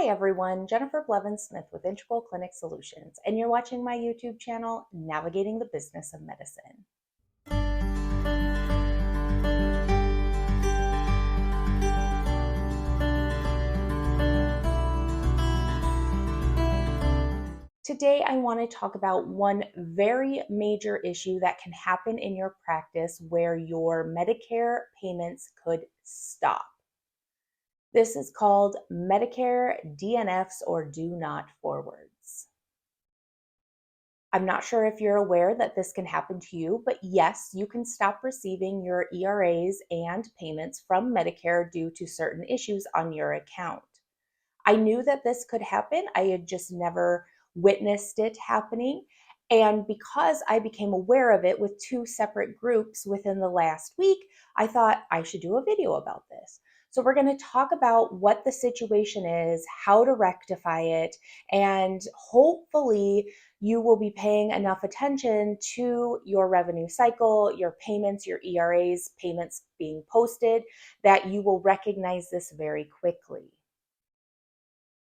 Hi everyone, Jennifer Blevins-Smith with Integral Clinic Solutions, and you're watching my YouTube channel, Navigating the Business of Medicine. Today, I want to talk about one very major issue that can happen in your practice where your Medicare payments could stop. This is called Medicare DNFs, or do not forwards. I'm not sure if you're aware that this can happen to you, but yes, you can stop receiving your ERAs and payments from Medicare due to certain issues on your account. I knew that this could happen. I had just never witnessed it happening. And because I became aware of it with two separate groups within the last week, I thought I should do a video about this. So we're going to talk about what the situation is, how to rectify it, and hopefully you will be paying enough attention to your revenue cycle, your payments, your ERAs, payments being posted, that you will recognize this very quickly.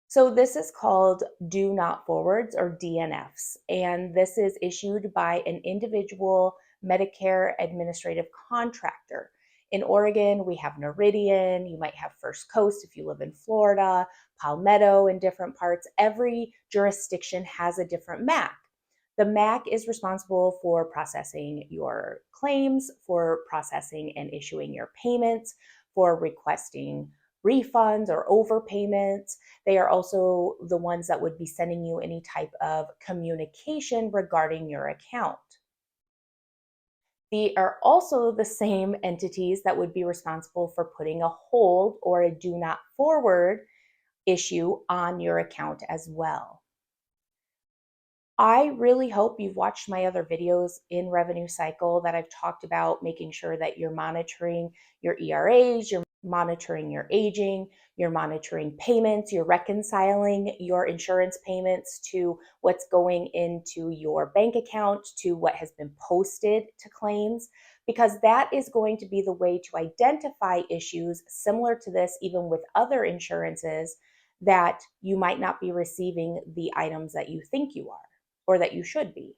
So this is called do not forwards, or DNFs, and this is issued by an individual Medicare administrative contractor. In Oregon, we have Noridian, you might have First Coast if you live in Florida, Palmetto in different parts. Every jurisdiction has a different MAC. The MAC is responsible for processing your claims, for processing and issuing your payments, for requesting refunds or overpayments. They are also the ones that would be sending you any type of communication regarding your account. They are also the same entities that would be responsible for putting a hold or a do not forward issue on your account as well. I really hope you've watched my other videos in revenue cycle that I've talked about making sure that you're monitoring your ERAs, you're monitoring your aging, you're monitoring payments, you're reconciling your insurance payments to what's going into your bank account, to what has been posted to claims, because that is going to be the way to identify issues similar to this, even with other insurances, that you might not be receiving the items that you think you are, or that you should be.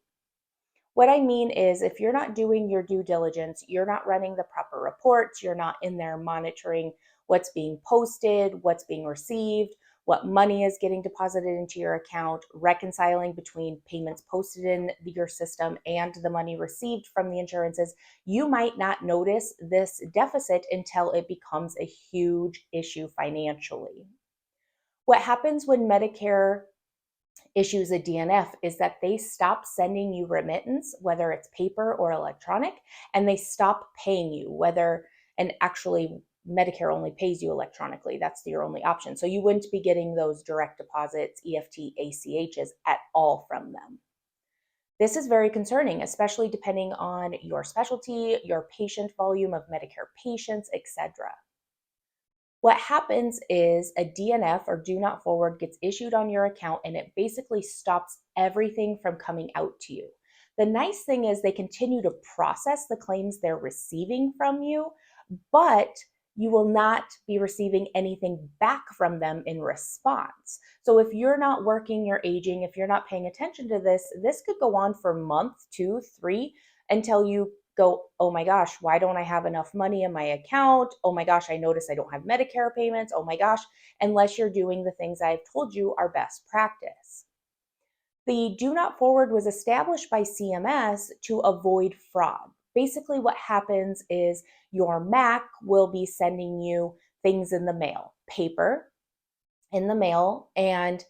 What I mean is, if you're not doing your due diligence, you're not running the proper reports, you're not in there monitoring what's being posted, what's being received, what money is getting deposited into your account, reconciling between payments posted in your system and the money received from the insurances, you might not notice this deficit until it becomes a huge issue financially. What happens when Medicare issues a DNF is that they stop sending you remittance, whether it's paper or electronic, and they stop paying you, and actually Medicare only pays you electronically. That's your only option. So you wouldn't be getting those direct deposits, EFT, ACHs at all from them. This is very concerning, especially depending on your specialty, your patient volume of Medicare patients, etc. What happens is a DNF, or do not forward, gets issued on your account, and it basically stops everything from coming out to you. The nice thing is they continue to process the claims they're receiving from you, but you will not be receiving anything back from them in response. So if you're not working your aging, if you're not paying attention to this, this could go on for a month, 2, 3, until you go, oh my gosh, why don't I have enough money in my account? Oh my gosh, I notice I don't have Medicare payments. Oh my gosh, unless you're doing the things I've told you are best practice. The do not forward was established by CMS to avoid fraud. Basically, what happens is your MAC will be sending you things in the mail, paper in the mail, and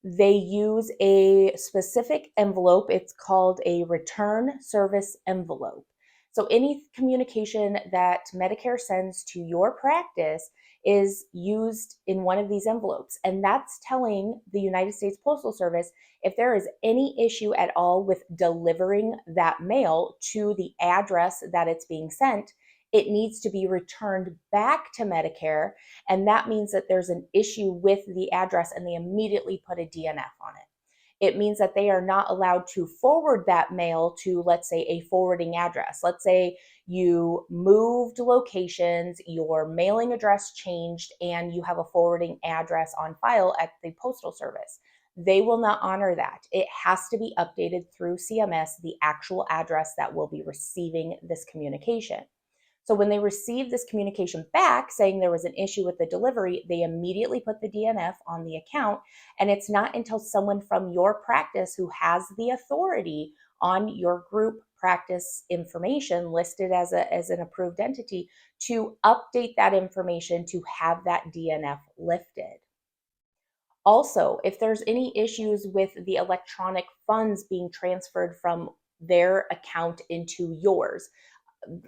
they use a specific envelope. It's called a return service envelope. So any communication that Medicare sends to your practice is used in one of these envelopes. And that's telling the United States Postal Service if there is any issue at all with delivering that mail to the address that it's being sent, it needs to be returned back to Medicare. And that means that there's an issue with the address, and they immediately put a DNF on it. It means that they are not allowed to forward that mail to, let's say, a forwarding address. Let's say you moved locations, your mailing address changed, and you have a forwarding address on file at the Postal Service. They will not honor that. It has to be updated through CMS, the actual address that will be receiving this communication. So when they receive this communication back saying there was an issue with the delivery, they immediately put the DNF on the account. And it's not until someone from your practice who has the authority on your group practice information listed as an approved entity to update that information to have that DNF lifted. Also, if there's any issues with the electronic funds being transferred from their account into yours,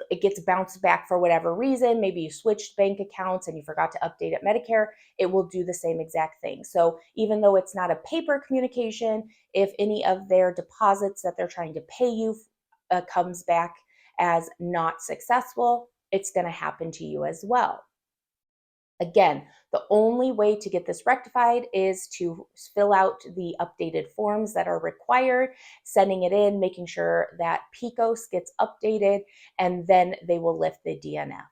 it gets bounced back for whatever reason. Maybe you switched bank accounts and you forgot to update at Medicare. It will do the same exact thing. So even though it's not a paper communication, if any of their deposits that they're trying to pay you comes back as not successful, it's going to happen to you as well. Again, the only way to get this rectified is to fill out the updated forms that are required, sending it in, making sure that PICOS gets updated, and then they will lift the DNF.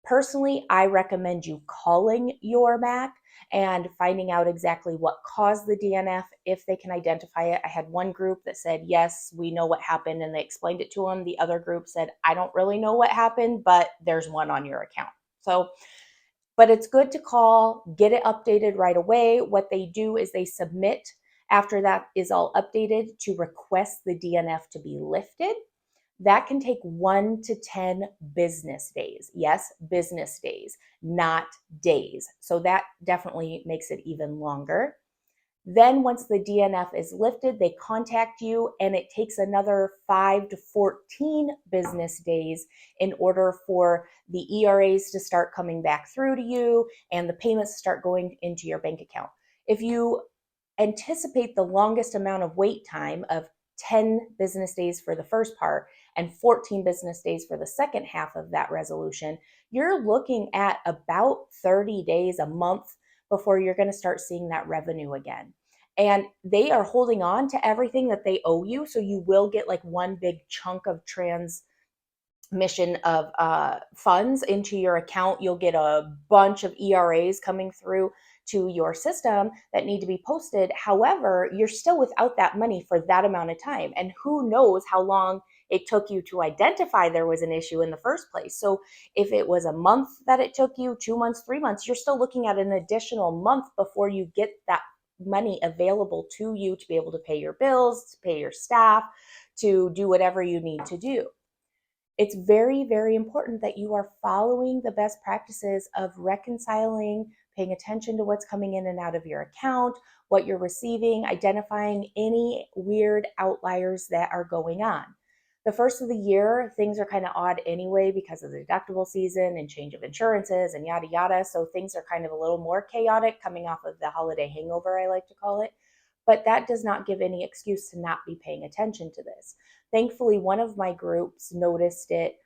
Personally, I recommend you calling your MAC and finding out exactly what caused the DNF, if they can identify it. I had one group that said, yes, we know what happened, and they explained it to them. The other group said, I don't really know what happened, but there's one on your account. But it's good to call, get it updated right away. What they do is they submit, after that is all updated, to request the DNF to be lifted. That can take 1 to 10 business days. Yes, business days, not days. So that definitely makes it even longer. Then once the DNF is lifted, they contact you, and it takes another 5 to 14 business days in order for the ERAs to start coming back through to you and the payments to start going into your bank account. If you anticipate the longest amount of wait time of 10 business days for the first part and 14 business days for the second half of that resolution, you're looking at about 30 days, a month, before you're going to start seeing that revenue again. And they are holding on to everything that they owe you. So you will get like one big chunk of transmission of funds into your account. You'll get a bunch of ERAs coming through to your system that need to be posted. However, you're still without that money for that amount of time. And who knows how long it took you to identify there was an issue in the first place. So if it was a month that it took you, 2 months, 3 months, you're still looking at an additional month before you get that money available to you to be able to pay your bills, to pay your staff, to do whatever you need to do. It's very, very important that you are following the best practices of reconciling, paying attention to what's coming in and out of your account, what you're receiving, identifying any weird outliers that are going on. The first of the year, things are kind of odd anyway because of the deductible season and change of insurances and yada, yada. So things are kind of a little more chaotic coming off of the holiday hangover, I like to call it. But that does not give any excuse to not be paying attention to this. Thankfully, one of my groups noticed it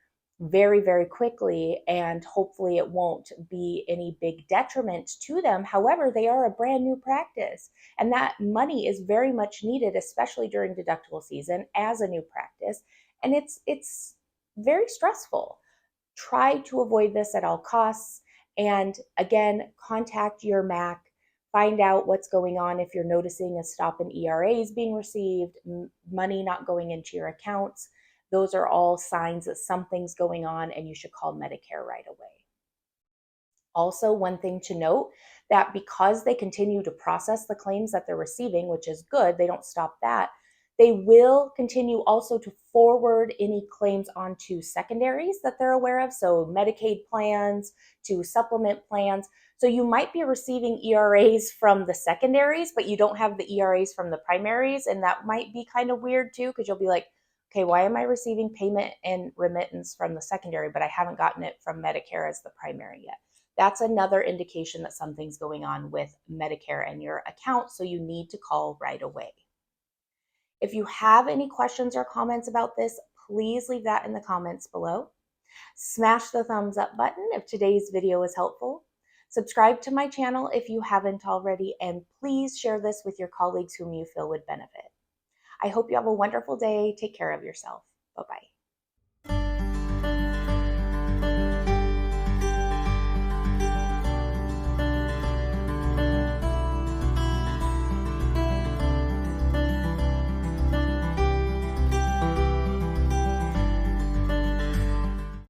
very, very quickly, and hopefully it won't be any big detriment to them. However, they are a brand new practice, and that money is very much needed, especially during deductible season as a new practice. And it's very stressful. Try to avoid this at all costs. And again, contact your MAC. Find out what's going on if you're noticing a stop in ERAs being received, money not going into your accounts. Those are all signs that something's going on, and you should call Medicare right away. Also, one thing to note, that because they continue to process the claims that they're receiving, which is good, they don't stop that, they will continue also to forward any claims onto secondaries that they're aware of, so Medicaid plans, to supplement plans. So you might be receiving ERAs from the secondaries, but you don't have the ERAs from the primaries, and that might be kind of weird too, because you'll be like, okay, why am I receiving payment and remittance from the secondary, but I haven't gotten it from Medicare as the primary yet? That's another indication that something's going on with Medicare and your account, so you need to call right away. If you have any questions or comments about this, please leave that in the comments below. Smash the thumbs up button if today's video was helpful. Subscribe to my channel if you haven't already, and please share this with your colleagues whom you feel would benefit. I hope you have a wonderful day. Take care of yourself. Bye-bye.